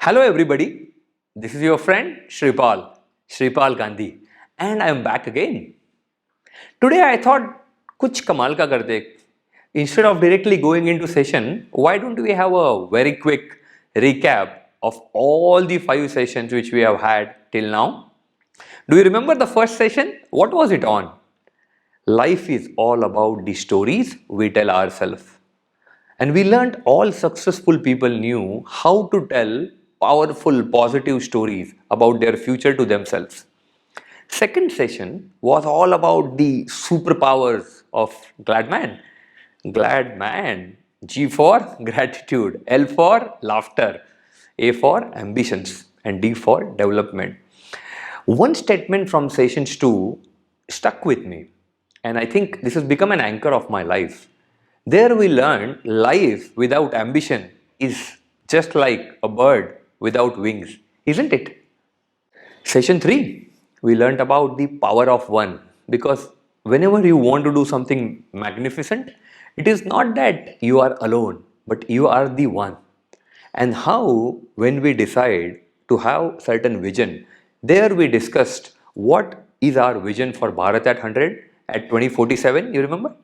Hello everybody, this is your friend Shripal Gandhi, and I am back again. Today I thought कुछ कमाल का करते. Instead of directly going into session, why don't we have a very quick recap of all the 5 sessions which we have had till now? Do you remember the first session? What was it on? Life is all about the stories we tell ourselves. And we learned all successful people knew how to tell powerful, positive stories about their future to themselves. Second session was all about the superpowers of Gladman. Gladman. G for gratitude, L for laughter, A for ambitions, and D for development. One statement from sessions 2 stuck with me, and I think this has become an anchor of my life. There we learned life without ambition is just like a bird without wings, isn't it? Session 3, we learned about the power of one, because whenever you want to do something magnificent, it is not that you are alone, but you are the one. And how, when we decide to have certain vision, there we discussed what is our vision for Bharat at 100 at 2047, you remember?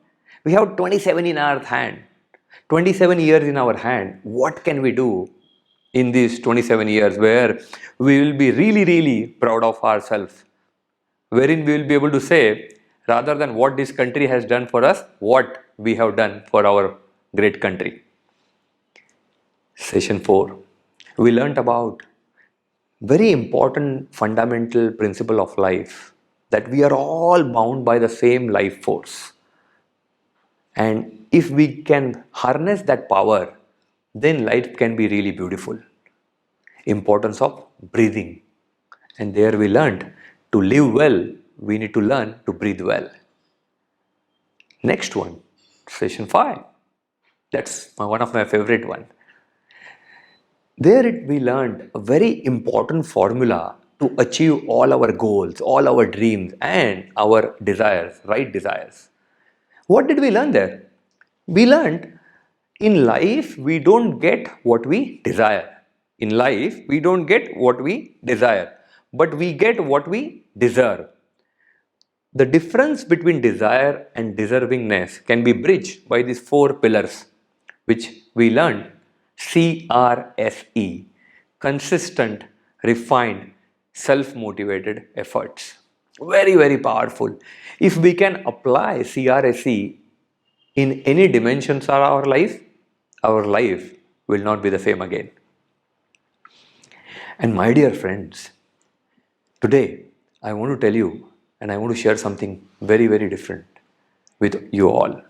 We have 27 in our hand, 27 years in our hand. What can we do in these 27 years where we will be really proud of ourselves, wherein we will be able to say, rather than what this country has done for us, what we have done for our great country. Session 4, we learnt about very important fundamental principle of life, that we are all bound by the same life force. And if we can harness that power, then life can be really beautiful. Importance of breathing. And there we learned to live well, we need to learn to breathe well. Next one, session 5. That's one of my favorite one. There we learned a very important formula to achieve all our goals, all our dreams and our desires, right desires. What did we learn there? We learned in life we don't get what we desire. In life we don't get what we desire, but we get what we deserve. The difference between desire and deservingness can be bridged by these 4 pillars, which we learned. CRSE, consistent, refined, self-motivated efforts. Very powerful. If we can apply CRSE in any dimensions of our life will not be the same again. And my dear friends, today I want to tell you and I want to share something very different with you all.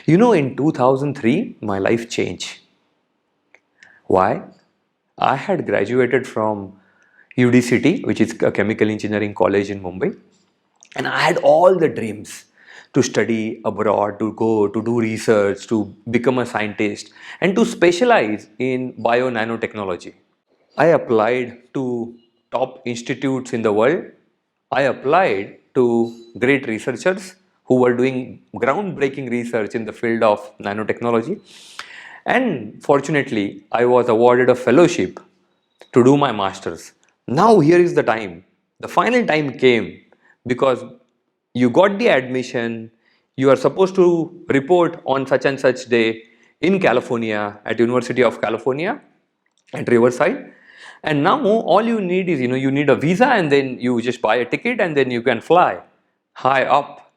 You know, in 2003, my life changed. Why? I had graduated from UDCT, which is a chemical engineering college in Mumbai, and I had all the dreams to study abroad, to go to do research, to become a scientist, and to specialize in bio nanotechnology. I applied to top institutes in the world. I applied to great researchers who were doing groundbreaking research in the field of nanotechnology. And fortunately, I was awarded a fellowship to do my master's. Now, here is the time. The final time came because you got the admission, you are supposed to report on such and such day in California at University of California at Riverside. And now all you need is, you need a visa, and then you just buy a ticket and then you can fly high up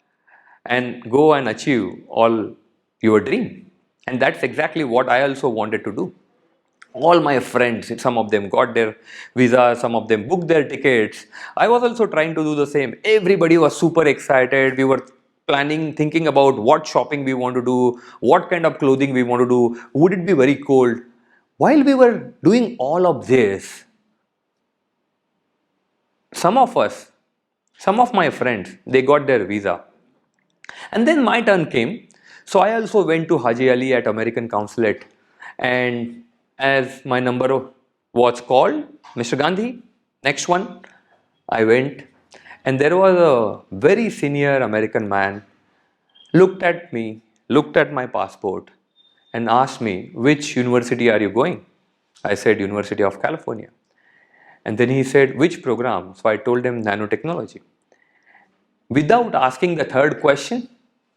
and go and achieve all your dream. And that's exactly what I also wanted to do. All my friends, some of them got their visa, some of them booked their tickets. I was also trying to do the same. Everybody was super excited. We were planning, thinking about what shopping we want to do, what kind of clothing we want to do, would it be very cold. While we were doing all of this, some of my friends, they got their visa. And then my turn came. So I also went to Haji Ali at American Consulate. And as my number was called, Mr. Gandhi, next one, I went. And there was a very senior American man, looked at me, looked at my passport and asked me, which university are you going? I said University of California. And then he said, which program? So I told him nanotechnology. Without asking the third question,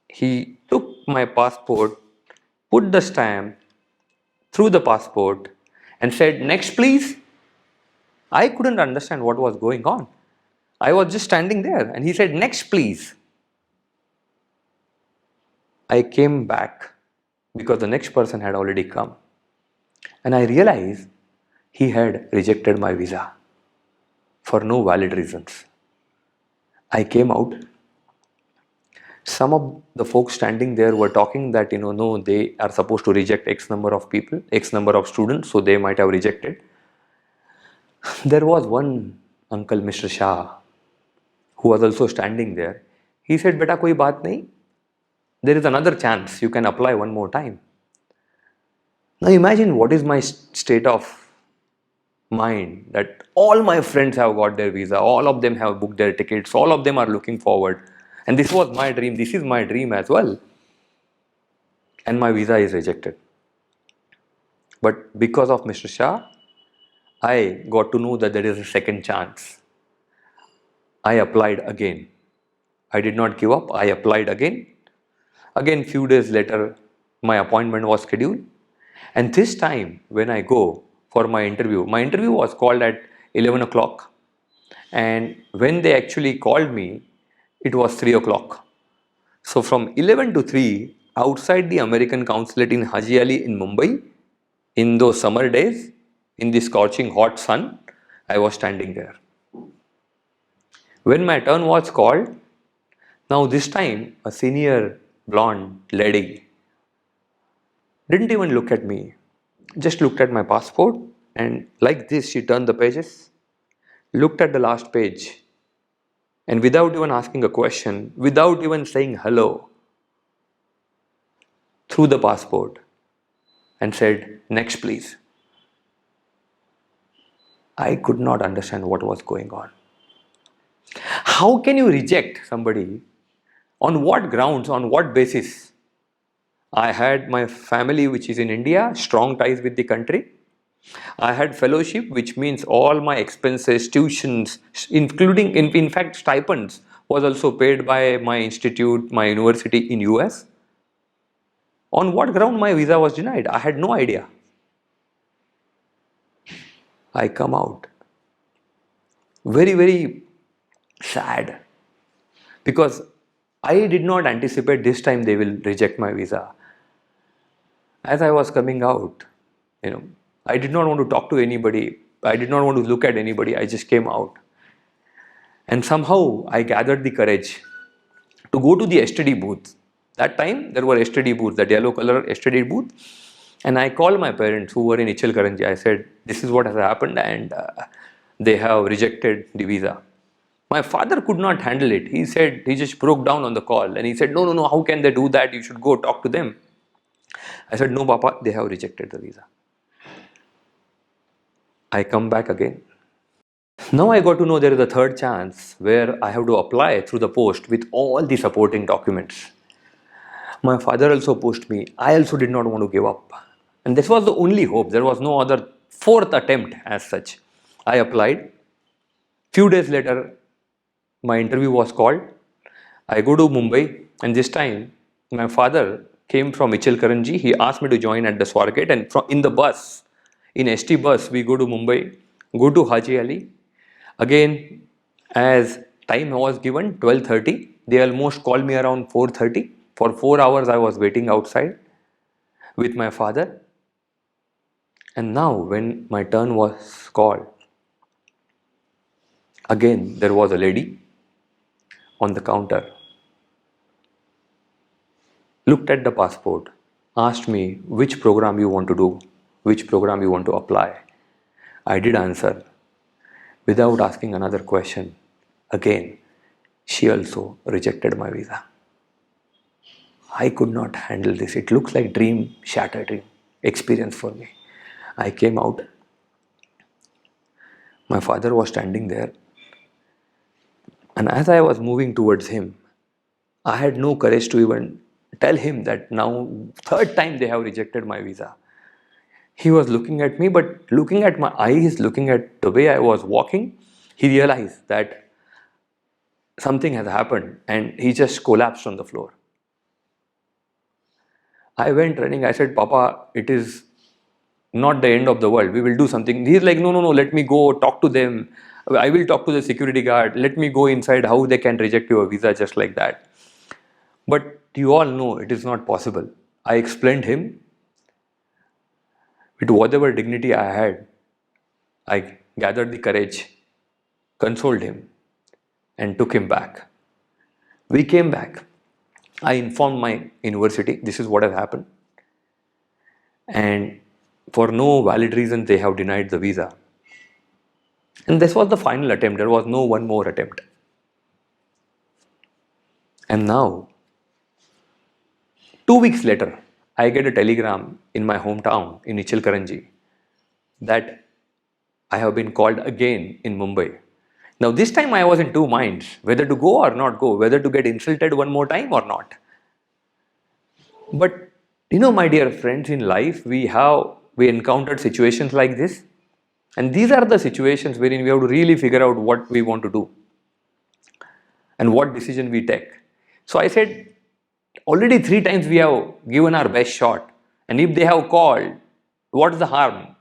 he took my passport, put the stamp through the passport, and said, next please. I couldn't understand what was going on. I was just standing there and he said, next please. I came back because the next person had already come. And I realized he had rejected my visa for no valid reasons. I came out. Some of the folks standing there were talking that, no, they are supposed to reject X number of people, X number of students, so they might have rejected. There was one uncle, Mr. Shah, who was also standing there. He said, Beta, koi baat nahi. There is another chance. You can apply one more time. Now imagine what is my state of mind, that all my friends have got their visa, all of them have booked their tickets, all of them are looking forward. And this was my dream. This is my dream as well. And my visa is rejected. But because of Mr. Shah, I got to know that there is a second chance. I applied again. I did not give up. I applied again. Again, few days later, my appointment was scheduled. And this time, when I go for my interview was called at 11 o'clock. And when they actually called me, it was 3 o'clock. So from 11 to 3, outside the American consulate in Haji Ali in Mumbai, in those summer days, in the scorching hot sun, I was standing there. When my turn was called, now this time a senior blonde lady didn't even look at me, just looked at my passport, and like this she turned the pages, looked at the last page, and without even asking a question, without even saying hello, threw the passport and said, next please. I could not understand what was going on. How can you reject somebody? On what grounds? On what basis? I had my family which is in India, strong ties with the country. I had fellowship, which means all my expenses, tuitions, including in fact stipends, was also paid by my institute, my university in US. On what ground my visa was denied? I had no idea. I come out very, very sad because I did not anticipate this time they will reject my visa. As I was coming out, I did not want to talk to anybody. I did not want to look at anybody. I just came out. And somehow I gathered the courage to go to the STD booth. That time there were STD booths, that yellow color STD booth. And I called my parents who were in Ichalkaranji. I said, this is what has happened and they have rejected the visa. My father could not handle it. He said, he just broke down on the call and he said, no, how can they do that? You should go talk to them. I said, no, Papa, they have rejected the visa. I come back again. Now I got to know there is a third chance where I have to apply through the post with all the supporting documents. My father also pushed me. I also did not want to give up. And this was the only hope. There was no other fourth attempt as such. I applied. Few days later, my interview was called. I go to Mumbai and this time my father came from Ichalkaranji. He asked me to join at the Swargate and in the bus, in ST bus, we go to Mumbai, go to Haji Ali. Again, as time was given, 12:30, they almost called me around 4:30. For 4 hours I was waiting outside with my father. And now when my turn was called, again there was a lady on the counter, looked at the passport, asked me which program you want to do, which program you want to apply. I did answer. Without asking another question, again, she also rejected my visa. I could not handle this. It looks like shattered dream experience for me. I came out. My father was standing there. And as I was moving towards him, I had no courage to even tell him that now third time they have rejected my visa. He was looking at me, but looking at my eyes, looking at the way I was walking, he realized that something has happened and he just collapsed on the floor. I went running. I said, Papa, it is not the end of the world. We will do something. He's like, no, no, no, let me go talk to them. I will talk to the security guard. Let me go inside. How they can reject your visa just like that. But you all know it is not possible. I explained him with whatever dignity I had. I gathered the courage, consoled him, and took him back. We came back. I informed my university, this is what has happened. And for no valid reason, they have denied the visa. And this was the final attempt. There was no one more attempt. And now, 2 weeks later, I get a telegram in my hometown in Ichilkaranji that I have been called again in Mumbai. Now this time I was in two minds, whether to go or not go, whether to get insulted one more time or not. But my dear friends, in life we encountered situations like this, and these are the situations wherein we have to really figure out what we want to do and what decision we take. So I said, already 3 times we have given our best shot, and if they have called, what's the harm?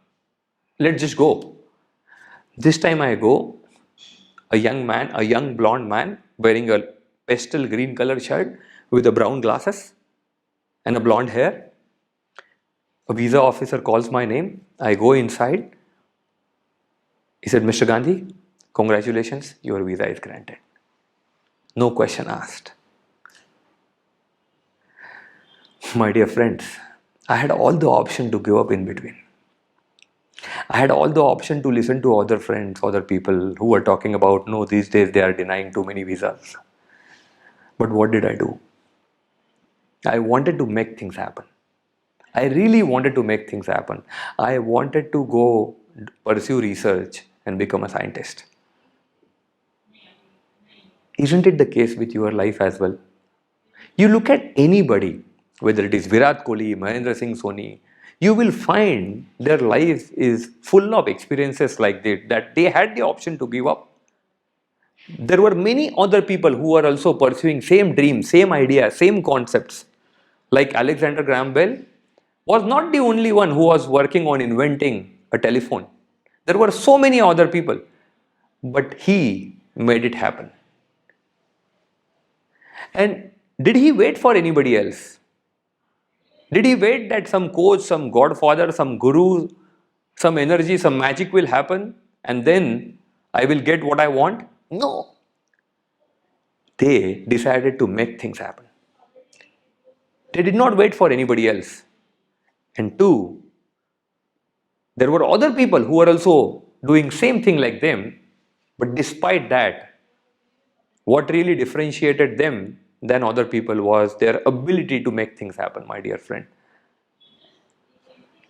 Let's just go. This time I go, a young blonde man wearing a pastel green color shirt with a brown glasses and a blonde hair. A visa officer calls my name. I go inside. He said, Mr. Gandhi, congratulations, your visa is granted. No question asked. My dear friends, I had all the option to give up in between. I had all the option to listen to other friends, other people who were talking about, no, these days they are denying too many visas. But what did I do? I wanted to make things happen. I really wanted to make things happen. I wanted to go pursue research and become a scientist. Isn't it the case with your life as well? You look at anybody, whether it is Virat Kohli, Mahendra Singh Soni, you will find their life is full of experiences like that they had the option to give up. There were many other people who were also pursuing same dreams, same ideas, same concepts. Like Alexander Graham Bell was not the only one who was working on inventing a telephone. There were so many other people, but he made it happen. And did he wait for anybody else? Did he wait that some coach, some godfather, some guru, some energy, some magic will happen and then I will get what I want? No. They decided to make things happen. They did not wait for anybody else. And two, there were other people who were also doing same thing like them, but despite that, what really differentiated them than other people was their ability to make things happen, my dear friend.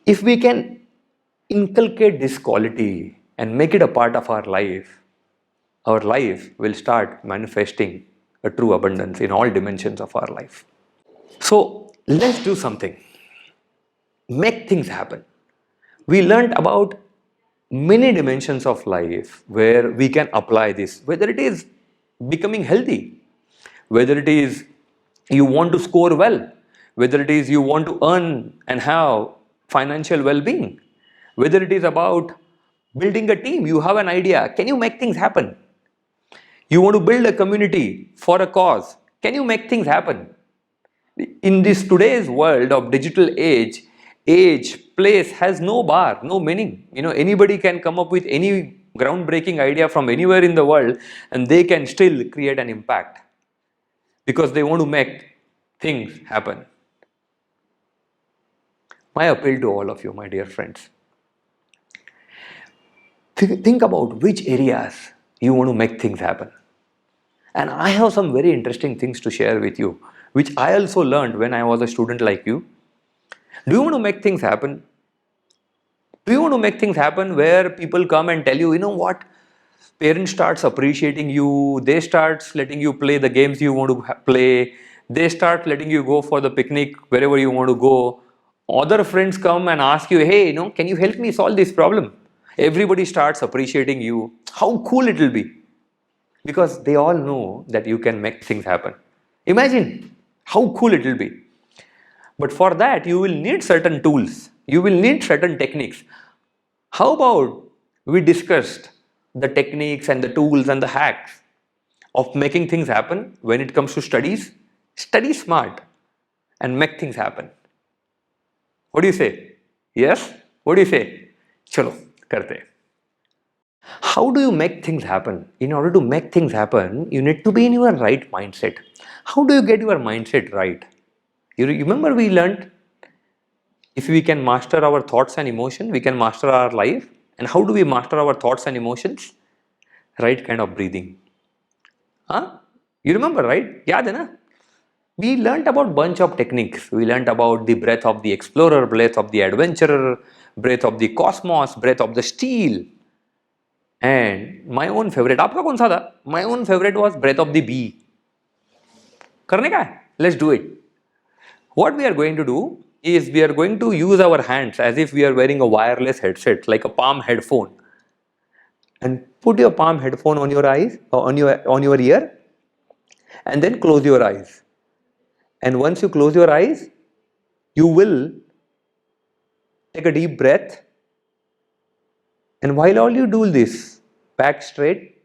If we can inculcate this quality and make it a part of our life will start manifesting a true abundance in all dimensions of our life. So let's do something. Make things happen. We learned about many dimensions of life where we can apply this, whether it is becoming healthy, whether it is you want to score well, whether it is you want to earn and have financial well-being, whether it is about building a team, you have an idea, can you make things happen? You want to build a community for a cause, can you make things happen? In this today's world of digital age, place has no bar, no meaning. Anybody can come up with any groundbreaking idea from anywhere in the world and they can still create an impact because they want to make things happen. My appeal to all of you, my dear friends, think about which areas you want to make things happen. And I have some very interesting things to share with you, which I also learned when I was a student like you. Do you want to make things happen? Do you want to make things happen where people come and tell you, you know what? Parents starts appreciating you, they starts letting you play the games you want to play, they start letting you go for the picnic wherever you want to go Other friends come and ask you, hey, can you help me solve this problem? Everybody starts appreciating you. How cool it will be. Because they all know that you can make things happen. Imagine how cool it will be. But for that, you will need certain tools. You will need certain techniques. How about we discussed the techniques and the tools and the hacks of making things happen when it comes to studies? Study smart and make things happen. What do you say? Yes? What do you say? Chalo, karte. How do you make things happen? In order to make things happen, you need to be in your right mindset. How do you get your mindset right? You remember we learned if we can master our thoughts and emotion, we can master our life. And how do we master our thoughts and emotions? Right kind of breathing. Huh? You remember, right? Yaad hai na? We learnt about bunch of techniques. We learnt about the breath of the explorer, breath of the adventurer, breath of the cosmos, breath of the steel. And my own favorite, आपका कौन सा था? My own favorite was breath of the bee. करने का है? Let's do it. What we are going to do is we are going to use our hands as if we are wearing a wireless headset, like a palm headphone. And put your palm headphone on your eyes, or on your ear, and then close your eyes. And once you close your eyes, you will take a deep breath. And while all you do this, back straight,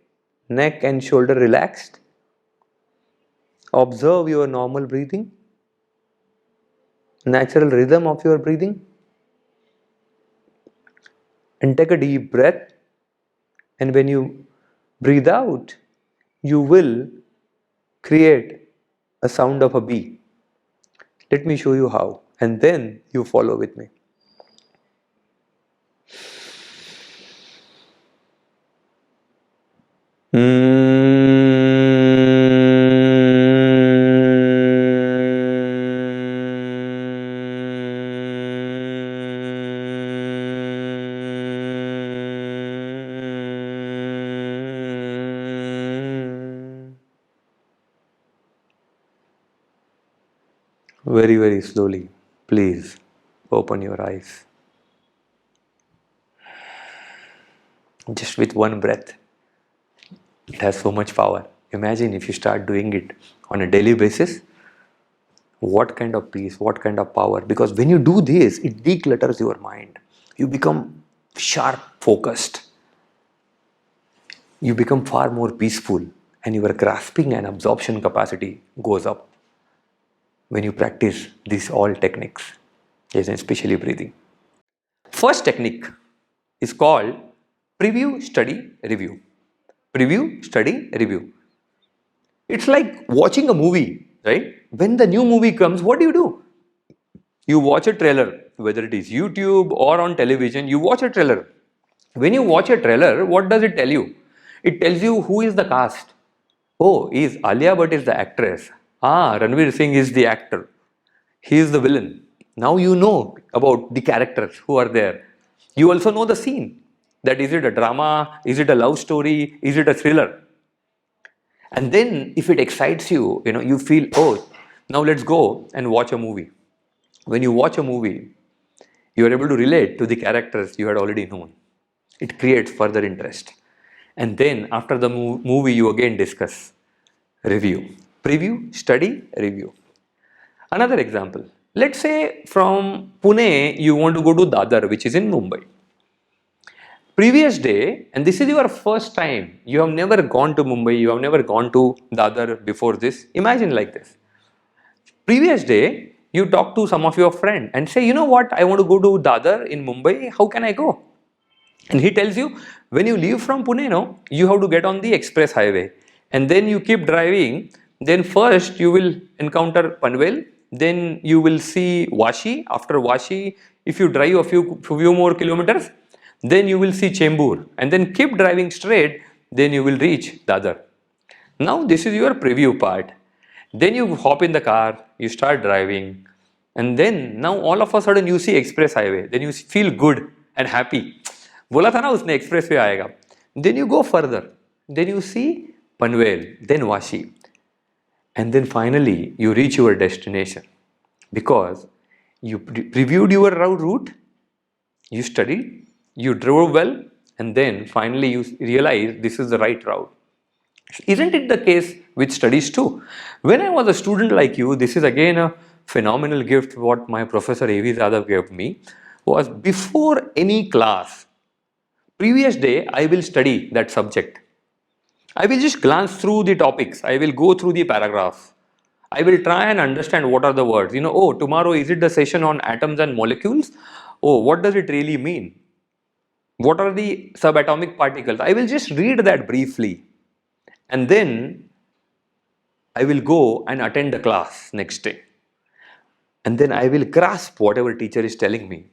neck and shoulder relaxed, observe your normal breathing, natural rhythm of your breathing, and take a deep breath. And when you breathe out, you will create a sound of a bee. Let me show you how, and then you follow with me. Very, very slowly, please open your eyes. Just with one breath, it has so much power. Imagine if you start doing it on a daily basis, what kind of peace, what kind of power. Because when you do this, it declutters your mind. You become sharp, focused. You become far more peaceful, and your grasping and absorption capacity goes up when you practice these all techniques, yes, especially breathing. First technique is called preview, study, review. Preview, study, review. It's like watching a movie, right? When the new movie comes, what do? You watch a trailer, whether it is YouTube or on television, you watch a trailer. When you watch a trailer, what does it tell you? It tells you who is the cast. Oh, is Alia Bhatt is the actress. Ah, Ranveer Singh is the actor. He is the villain. Now you know about the characters who are there. You also know the scene. That is it a drama? Is it a love story? Is it a thriller? And then if it excites you, you feel, oh, now let's go and watch a movie. When you watch a movie, you are able to relate to the characters you had already known. It creates further interest. And then after the movie, you again discuss, review. Preview, study, review. Another example. Let's say from Pune, you want to go to Dadar, which is in Mumbai. Previous day, and this is your first time, you have never gone to Mumbai, you have never gone to Dadar before this. Imagine like this. Previous day, you talk to some of your friend and say, you know what, I want to go to Dadar in Mumbai, how can I go? And he tells you, when you leave from Pune, you have to get on the express highway. And then you keep driving, then first you will encounter Panvel, then you will see Vashi. After Vashi, if you drive a few more kilometers, then you will see Chembur, and then keep driving straight, then you will reach Dadar. Now this is your preview part. Then you hop in the car, you start driving, and then now all of a sudden you see express highway, then you feel good and happy. बोला था ना उसने express way आएगा. Then you go further, then you see Panvel, then Vashi, and then finally you reach your destination. Because You reviewed your route, you studied, you drove well, and then finally you realize this is the right route. Isn't it the case with studies too? When I was a student like you, this is again a phenomenal gift what my professor A.V. Zadav gave me, was before any class, previous day I will study that subject. I will just glance through the topics. I will go through the paragraphs. I will try and understand what are the words. Oh, tomorrow is it the session on atoms and molecules? Oh, what does it really mean? What are the subatomic particles? I will just read that briefly. And then I will go and attend the class next day. And then I will grasp whatever teacher is telling me.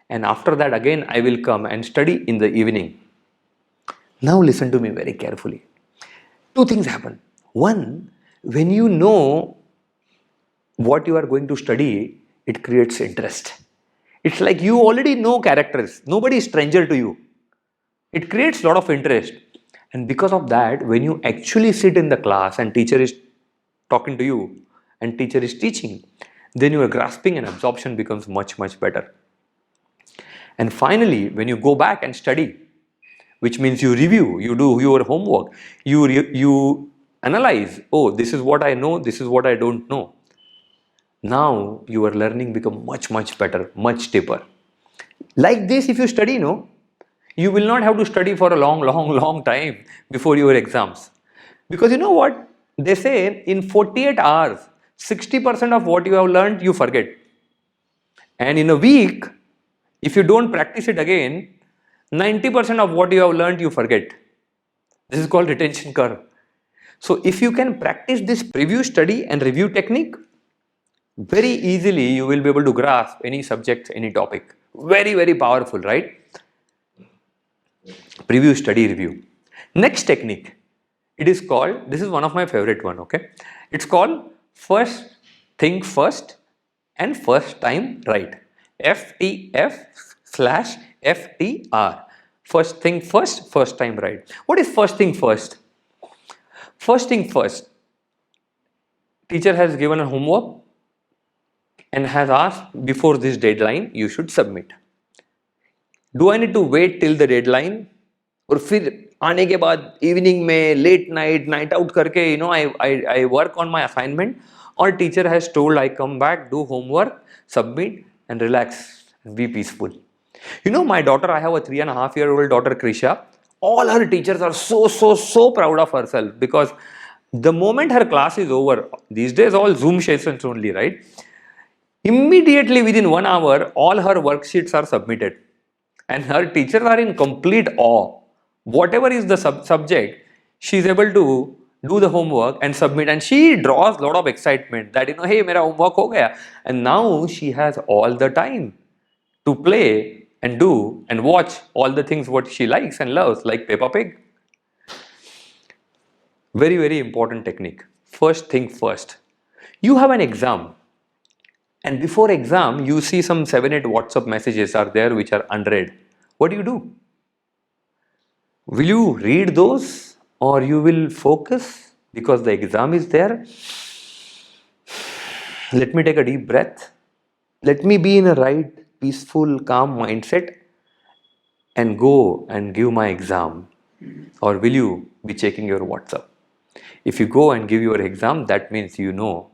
And after that again I will come and study in the evening. Now listen to me very carefully. Two things happen. One, when you know what you are going to study, it creates interest. It's like you already know characters. Nobody is stranger to you. It creates a lot of interest. And because of that, when you actually sit in the class and teacher is talking to you and teacher is teaching, then your grasping and absorption becomes much, much better. And finally, when you go back and study, which means you review, you do your homework, you analyze, oh, this is what I know, this is what I don't know. Now your learning become much, much better, much deeper. Like this, if you study, you will not have to study for a long time before your exams. Because you know what? They say in 48 hours, 60% of what you have learned, you forget. And in a week, if you don't practice it again, 90% of what you have learned, you forget. This is called retention curve. So if you can practice this preview study and review technique, very easily you will be able to grasp any subject, any topic. Very, very powerful, right? Preview, study, review. Next technique, it is called, this is one of my favorite one, okay? It's called first think first and first time right. FTF/FTR. First thing first, first time right. What is first thing first? First thing first, teacher has given a homework and has asked before this deadline you should submit. Do I need to wait till the deadline और फिर आने के बाद evening में late night out करके I work on my assignment, or teacher has told I come back, do homework, submit and relax and be peaceful? My daughter, I have a 3.5-year-old daughter, Krisha. All her teachers are so proud of herself, because the moment her class is over, these days all Zoom sessions only, right? Immediately within 1 hour, all her worksheets are submitted. And her teachers are in complete awe. Whatever is the subject, she is able to do the homework and submit, and she draws a lot of excitement that, hey, mera homework ho gaya. And now she has all the time to play and do and watch all the things what she likes and loves, like Peppa Pig. Very, very important technique. First thing first. You have an exam, and before exam you see some 7-8 WhatsApp messages are there which are unread. What do? Will you read those, or you will focus because the exam is there? Let me take a deep breath. Let me be in a right, peaceful, calm mindset and go and give my exam. Or will you be checking your WhatsApp? If you go and give your exam, that means you know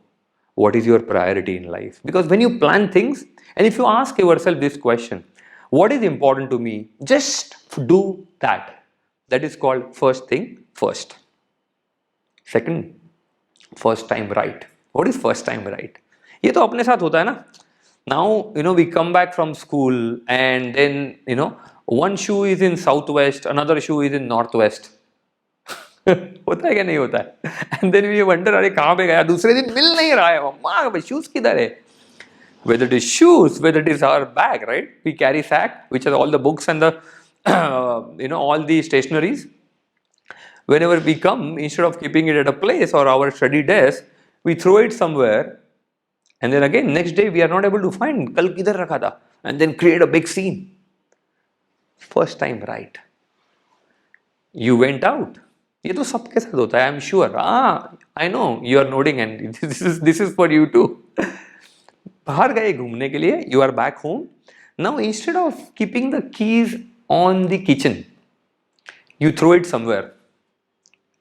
what is your priority in life. Because when you plan things, and if you ask yourself this question, what is important to me? Just do that. That is called first thing first. Second, first time right. What is first time right? ये तो अपने साथ होता है ना. Now, we come back from school and then, one shoe is in southwest, another shoe is in northwest. होता है क्या नहीं होता है? And then we wonder, अरे कहाँ पे गया? दूसरे दिन मिल नहीं रहा है. मम्मा, shoes किधर है? Whether it is shoes, whether it is our bag, right? We carry sack, which has all the books and the, all the stationaries. Whenever we come, instead of keeping it at a place or our study desk, we throw it somewhere. And then again, next day, we are not able to find, kal kidhar rakha tha? And then create a big scene. First time right. You went out. ये तो सबके साथ होता है. I am sure. I know you are nodding, and this is for you too. बाहर गए घूमने के लिए, you are back home. Now instead of keeping the keys on the kitchen, you throw it somewhere.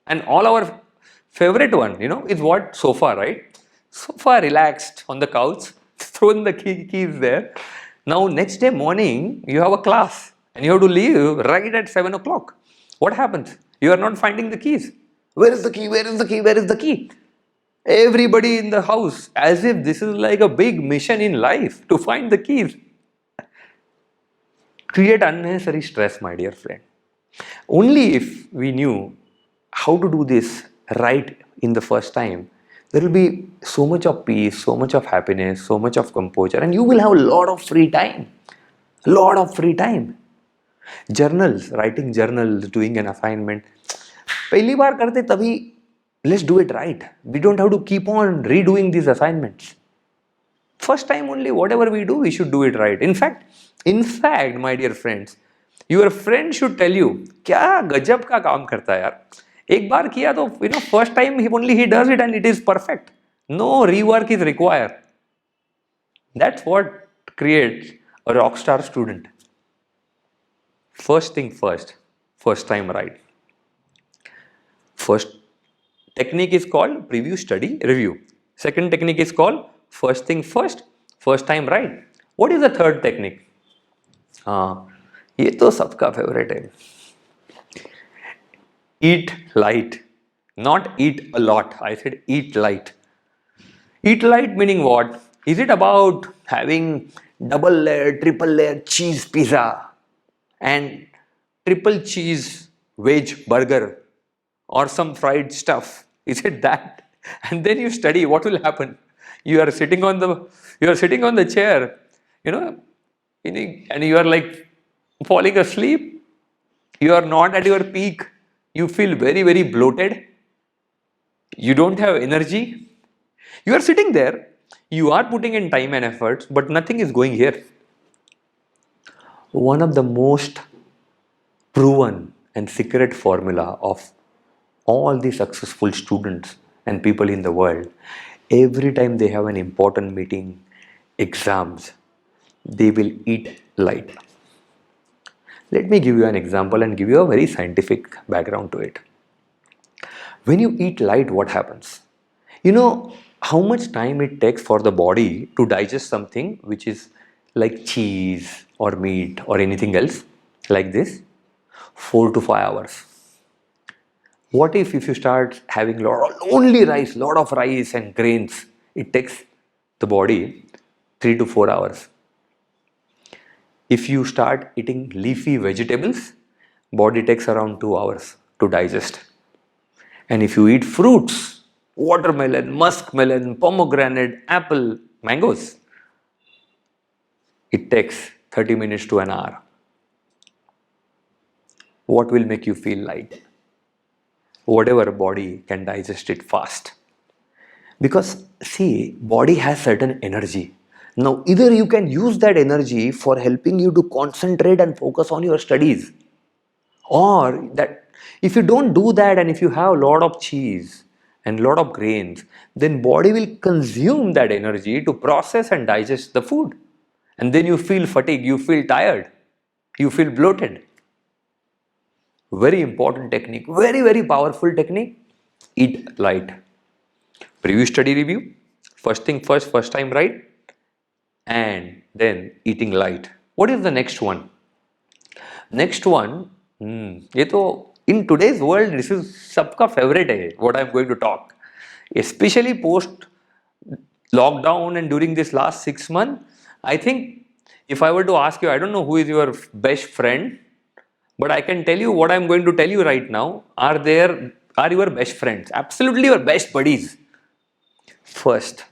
And all our favorite one, is what? Sofa, right? Sofa, relaxed on the couch, thrown the keys there. Now next day morning, you have a class and you have to leave right at 7 o'clock. What happens? You are not finding the keys. Where is the key? Where is the key? Where is the key? Everybody in the house, as if this is like a big mission in life to find the keys. Create unnecessary stress, my dear friend. Only if we knew how to do this right in the first time, there will be so much of peace, so much of happiness, so much of composure, and you will have a lot of free time. Lot of free time. Journals, writing journals, doing an assignment. पहली बार करते तभी, let's do it right. We don't have to keep on redoing these assignments. First time only, whatever we do, we should do it right. In fact, my dear friends, your friend should tell you, क्या गजब का काम करता है यार. एक बार किया तो first time he does it and it is perfect. No rework is required. That's what creates a rockstar student. First thing first time right. First technique is called preview, study, review. Second technique is called first thing first time right. What is the third technique? ये तो सबका favourite है. Eat light, not eat a lot. I said eat light. Eat light meaning what? Is it about having double layer, triple layer cheese pizza and triple cheese veg burger or some fried stuff? Is it that? And then you study, what will happen? You are sitting on the chair, and you are like falling asleep. You are not at your peak. You feel very, very bloated. You don't have energy. You are sitting there. You are putting in time and efforts, but nothing is going here. One of the most proven and secret formula of all the successful students and people in the world, every time they have an important meeting, exams, they will eat light. Let me give you an example and give you a very scientific background to it. When you eat light, what happens? You know how much time it takes for the body to digest something which is like cheese or meat or anything else like this? 4 to 5 hours. What if you start having only rice, lot of rice and grains? It takes the body 3 to 4 hours. If you start eating leafy vegetables, body takes around 2 hours to digest. And if you eat fruits, watermelon, muskmelon, pomegranate, apple, mangoes, it takes 30 minutes to an hour. What will make you feel light? Whatever body can digest it fast. Because see, body has certain energy. Now either you can use that energy for helping you to concentrate and focus on your studies, or that if you don't do that and if you have a lot of cheese and a lot of grains, then body will consume that energy to process and digest the food, and then you feel fatigue, you feel tired, you feel bloated. Very important technique, very, very powerful technique. Eat light. Preview, study, review. First thing first time right. And then eating light. What is the next one? Next one, ये तो in today's world this is सबका favorite है, what I'm going to talk. Especially post lockdown and during this last 6 months, I think if I were to ask you, I don't know who is your best friend, but I can tell you what I'm going to tell you right now are your best friends, absolutely your best buddies. First,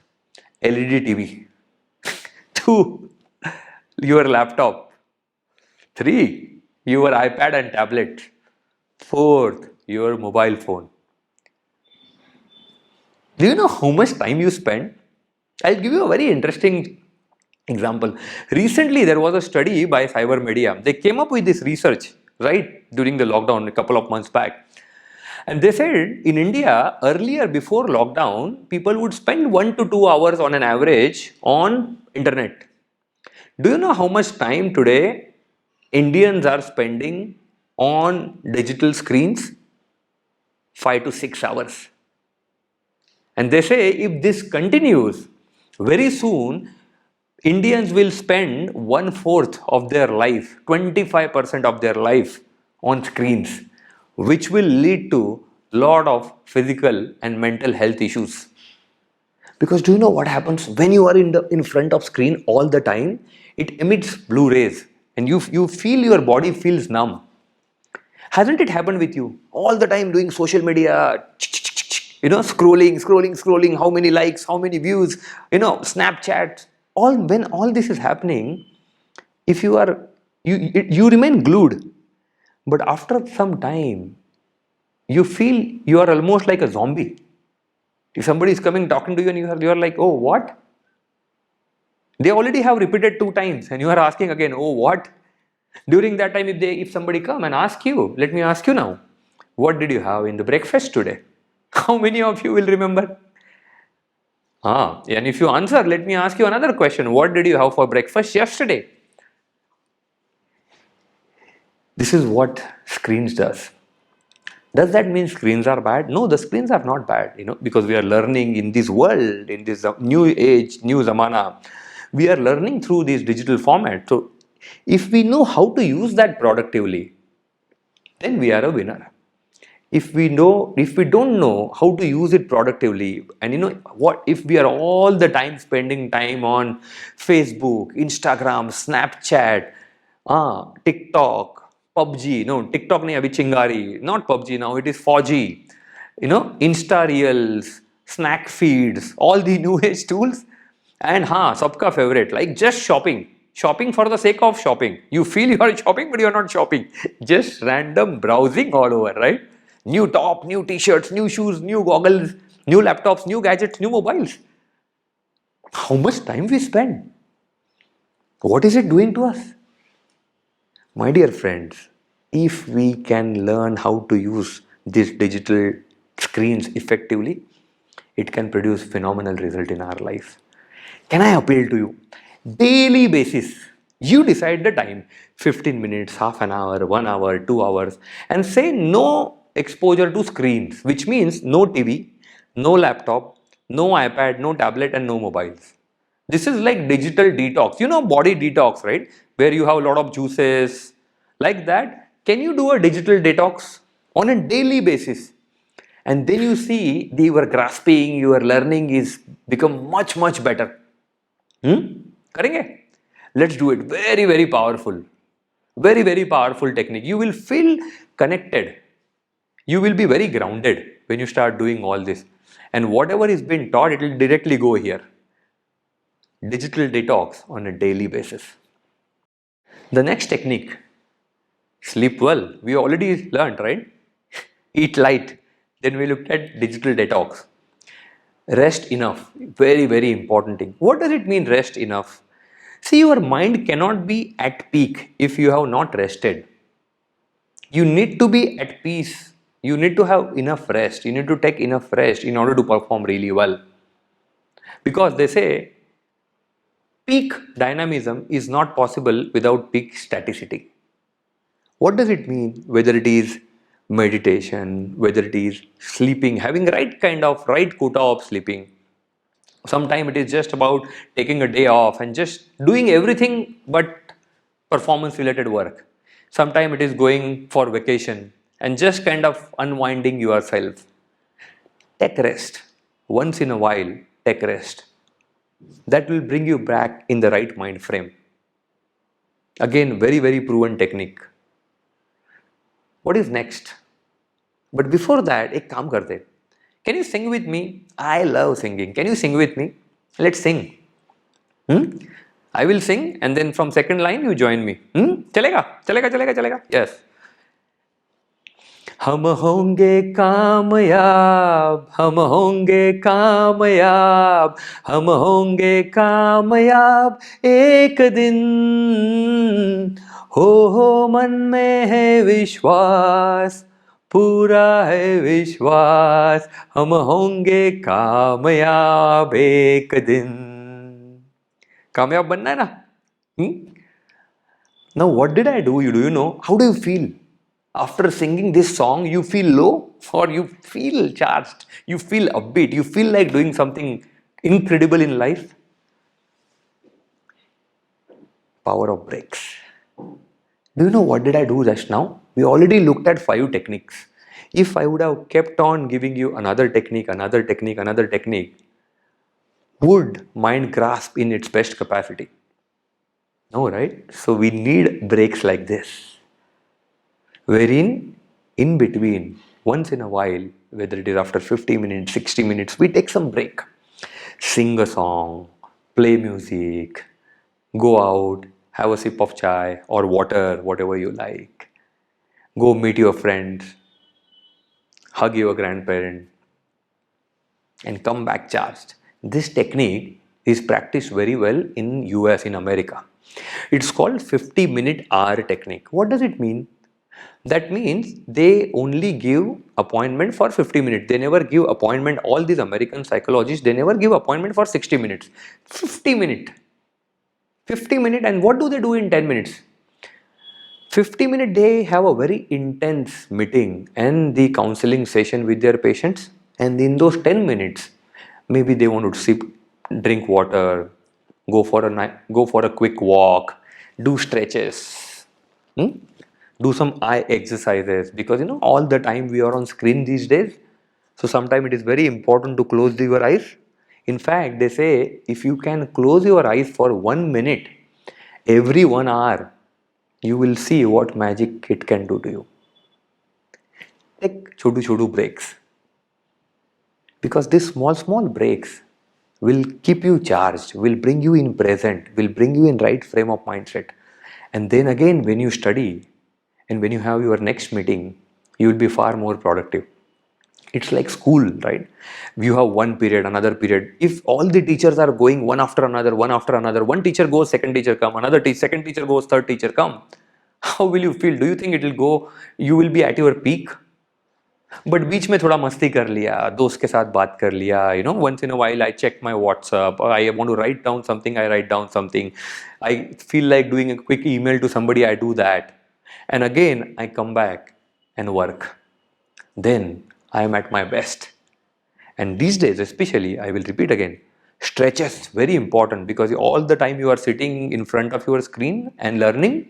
LED TV. 2, your laptop. 3, your iPad and tablet. 4th, your mobile phone. Do you know how much time you spend? I'll give you a very interesting example. Recently, there was a study by Cybermedia. They came up with this research, right, during the lockdown a couple of months back. And they said in India, earlier before lockdown, people would spend 1 to 2 hours on an average on internet. Do you know how much time today Indians are spending on digital screens? 5 to 6 hours. And they say if this continues, very soon Indians will spend one fourth of their life, 25% of their life on screens, which will lead to lot of physical and mental health issues. Because do you know what happens when you are in front of screen all the time? It emits blue rays and you feel your body feels numb. Hasn't it happened with you? All the time doing social media, scrolling, how many likes, how many views, Snapchat. When all this is happening, if you remain glued, but after some time, you feel you are almost like a zombie. If somebody is coming talking to you and you are like, oh, what? They already have repeated 2 times and you are asking again, oh, what? During that time, if somebody come and ask you, let me ask you now, what did you have in the breakfast today? How many of you will remember? And if you answer, let me ask you another question. What did you have for breakfast yesterday? This is what screens does. Does that mean screens are bad? No, the screens are not bad, because we are learning in this world, in this new age, new zamana. We are learning through this digital format. So if we know how to use that productively, then we are a winner. If we don't know how to use it productively, and if we are all the time spending time on Facebook, Instagram, Snapchat, TikTok, PUBG, no, TikTok nahi abhi chingari, not PUBG now, it is 4G, Insta Reels, snack feeds, all the new age tools, and sabka favorite, like just shopping for the sake of shopping. You feel you are shopping, but you are not shopping, just random browsing all over, right? New top, new t-shirts, new shoes, new goggles, new laptops, new gadgets, new mobiles. How much time we spend? What is it doing to us? My dear friends, if we can learn how to use these digital screens effectively, it can produce phenomenal result in our life. Can I appeal to you? Daily basis, you decide the time, 15 minutes, half an hour, 1 hour, 2 hours, and say no exposure to screens, which means no TV, no laptop, no iPad, no tablet, and no mobiles. This is like digital detox, body detox, right? Where you have a lot of juices, like that. Can you do a digital detox on a daily basis? And then you see your grasping, your learning is become much, much better. करेंगे? Let's do it. Very, very powerful. Very, very powerful technique. You will feel connected. You will be very grounded when you start doing all this. And whatever is being taught, it will directly go here. Digital detox on a daily basis. The next technique, sleep well. We already learned, right? Eat light. Then we looked at digital detox. Rest enough. Very, very important thing. What does it mean, rest enough? See, your mind cannot be at peak if you have not rested. You need to be at peace. You need to have enough rest. You need to take enough rest in order to perform really well. Because they say peak dynamism is not possible without peak staticity. What does it mean? Whether it is meditation, whether it is sleeping, having right quota of sleeping. Sometimes it is just about taking a day off and just doing everything but performance related work. Sometimes it is going for vacation and just kind of unwinding yourself. Take rest. Once in a while, take rest. That will bring you back in the right mind frame. Again, very, very proven technique. What is next? But before that, ek kaam karte. Can you sing with me? I love singing. Can you sing with me? Let's sing. I will sing and then from second line you join me. Chalega? Chalega, chalega, chalega. Yes. हम होंगे कामयाब, हम होंगे कामयाब, हम होंगे कामयाब एक दिन, हो मन में है विश्वास, पूरा है विश्वास हम होंगे कामयाब एक दिन. कामयाब बनना है ना. Now what did I do? Do you know? How do you feel? After singing this song, you feel low or you feel charged? You feel upbeat? You feel like doing something incredible in life? Power of breaks. Do you know what did I do just now? We already looked at 5 techniques. If I would have kept on giving you another technique, another technique, another technique, would mind grasp in its best capacity? No, right? So we need breaks like this, wherein in between, once in a while, whether it is after 50 minutes, 60 minutes, we take some break. Sing a song, play music, go out, have a sip of chai or water, whatever you like. Go meet your friends, hug your grandparent, and come back charged. This technique is practiced very well in US, in America. It's called 50-minute hour technique. What does it mean? That means they only give appointment for 50 minutes. They never give appointment. All these American psychologists, they never give appointment for 60 minutes. 50 minutes. 50 minutes. And what do they do in 10 minutes? 50 minutes, they have a very intense meeting and the counseling session with their patients. And in those 10 minutes, maybe they want to sip, drink water, go for a quick walk, do stretches, do some eye exercises, because all the time we are on screen these days. So sometimes it is very important to close your eyes. In fact, they say if you can close your eyes for 1 minute every 1 hour, you will see what magic it can do to you. Take chodu breaks, because these small breaks will keep you charged, will bring you in present, will bring you in right frame of mindset. And then again, when you study and when you have your next meeting, you will be far more productive. It's like school, right? You have one period, another period. If all the teachers are going one after another, one teacher goes, second teacher come, second teacher goes, third teacher come, how will you feel? Do you think it will go, you will be at your peak? But बीच में थोड़ा मस्ती कर लिया, दोस्त के साथ बात कर लिया, once in a while I check my WhatsApp, I want to write down something, I write down something, I feel like doing a quick email to somebody, I do that, and again I come back and work. Then I am at my best. And these days especially, I will repeat again, stretches very important, because all the time you are sitting in front of your screen and learning.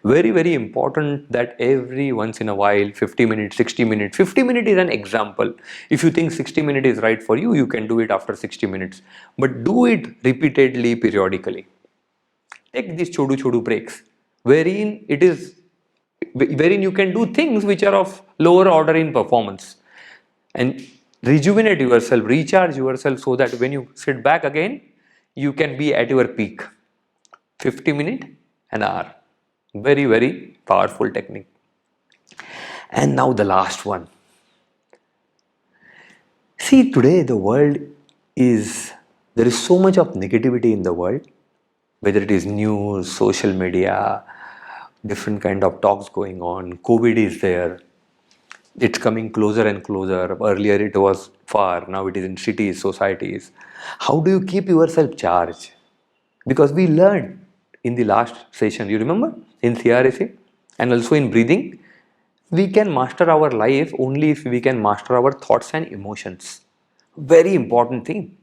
Very important that every once in a while, 50 minutes, 60 minutes, 50 minutes is an example. If you think 60 minutes is right for you, you can do it after 60 minutes, but do it repeatedly, periodically. Take these chodu breaks, wherein you can do things which are of lower order in performance, and rejuvenate yourself, recharge yourself, so that when you sit back again, you can be at your peak. 50 minutes, an hour. Very powerful technique. And now the last one. See, today the world there is so much of negativity in the world, whether it is news, social media, different kind of talks going on. COVID is there. It's coming closer and closer. Earlier it was far, now it is in cities, societies. How do you keep yourself charged? Because we learned in the last session, you remember, in CRAC and also in breathing, we can master our life only if we can master our thoughts and emotions. Very important thing.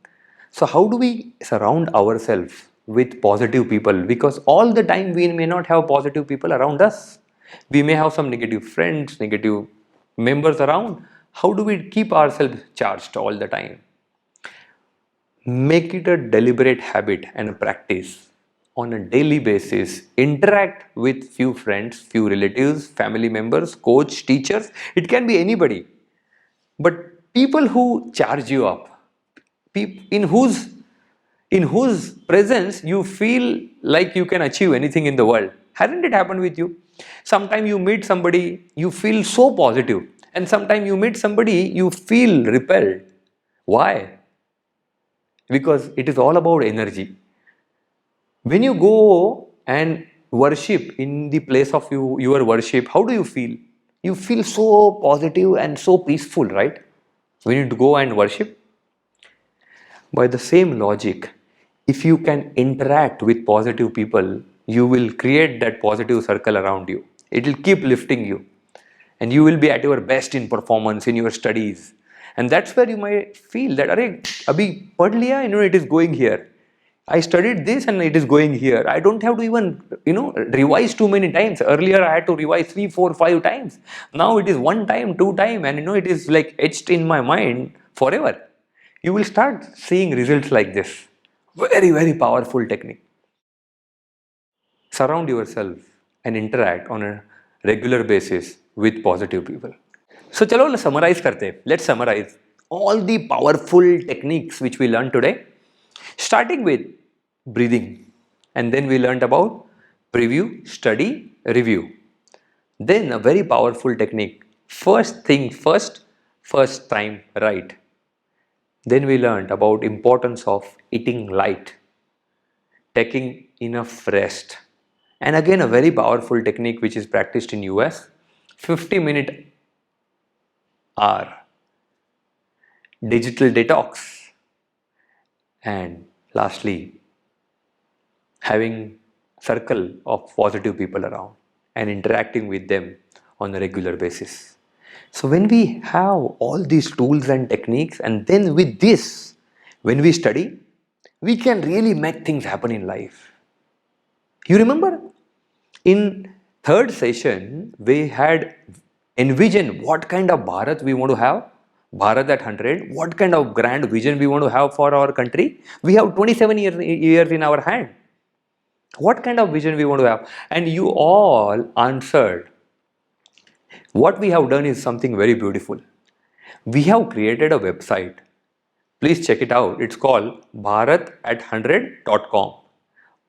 So how do we surround ourselves with positive people? Because all the time we may not have positive people around us. We may have some negative friends, negative members around. How do we keep ourselves charged all the time? Make it a deliberate habit and a practice. On a daily basis, interact with few friends, few relatives, family members, coach, teachers. It can be anybody, but people who charge you up, in whose presence you feel like you can achieve anything in the world. Hasn't it happened with you? Sometimes you meet somebody, you feel so positive, and sometimes you meet somebody, you feel repelled. Why? Because it is all about energy. When you go and worship in the place of your worship, how do you feel? you feel so positive and so peaceful, right? When you go and worship. By the same logic, if you can interact with positive people, you will create that positive circle around you. It will keep lifting you, and you will be at your best in performance in your studies. And that's where you might feel that, Arey, abhi pad liya, it is going here. I studied this and it is going here. I don't have to even, revise too many times. Earlier I had to revise 3, 4, 5 times. Now it is one time, two time, and it is like etched in my mind forever. You will start seeing results like this. Very, very powerful technique. Surround yourself and interact on a regular basis with positive people. So chalo summarize karte. Let's summarize all the powerful techniques which we learned today. Starting with breathing, and then we learned about preview, study, review. Then a very powerful technique, first thing first, first time right. Then we learned about importance of eating light, taking enough rest. And again a very powerful technique which is practiced in US, 50-minute hour, digital detox. And lastly, having circle of positive people around and interacting with them on a regular basis. So when we have all these tools and techniques, and then with this, when we study, we can really make things happen in life. You remember in third session, we had envisioned what kind of Bharat we want to have. Bharat at 100, what kind of grand vision we want to have for our country. We have 27 years in our hand. What kind of vision we want to have? And you all answered. What we have done is something very beautiful. We have created a website. Please check it out. It's called bharatat100.com.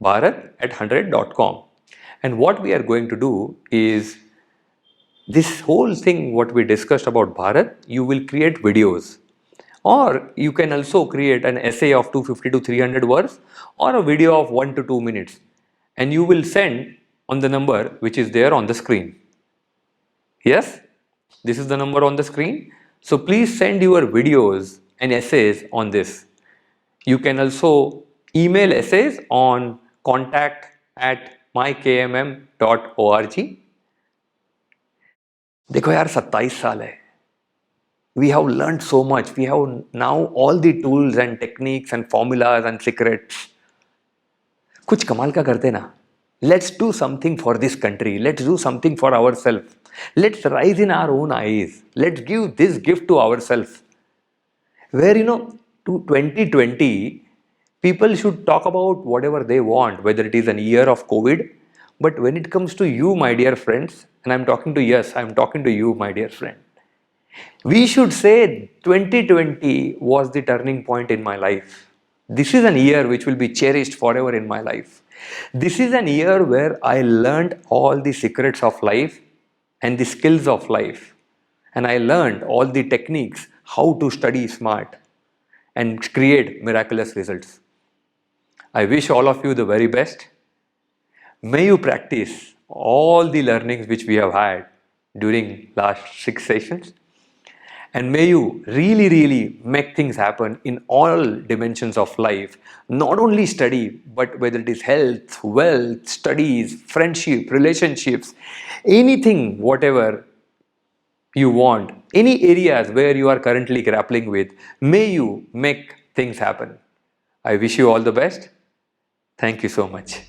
bharatat100.com. And what we are going to do is this whole thing what we discussed about Bharat, you will create videos, or you can also create an essay of 250 to 300 words or a video of 1 to 2 minutes, and you will send on the number which is there on the screen. Yes, this is the number on the screen. So please send your videos and essays on this. You can also email essays on contact@mykmm.org. देखो यार 27 साल है. We have learned so much. We have now all the tools and techniques and formulas and secrets. कुछ कमाल का करते ना. Let's do something for this country. Let's do something for ourselves. Let's rise in our own eyes. Let's give this gift to ourselves. Where to 2020, people should talk about whatever they want, whether it is a year of COVID. But when it comes to you, my dear friends, and I'm talking to you, my dear friend, we should say 2020 was the turning point in my life. This is an year which will be cherished forever in my life. This is an year where I learned all the secrets of life and the skills of life. And I learned all the techniques, how to study smart and create miraculous results. I wish all of you the very best. May you practice all the learnings which we have had during last 6 sessions, and may you really make things happen in all dimensions of life. Not only study, but whether it is health, wealth, studies, friendship, relationships, anything, whatever you want, any areas where you are currently grappling with, may you make things happen. I wish you all the best. Thank you so much.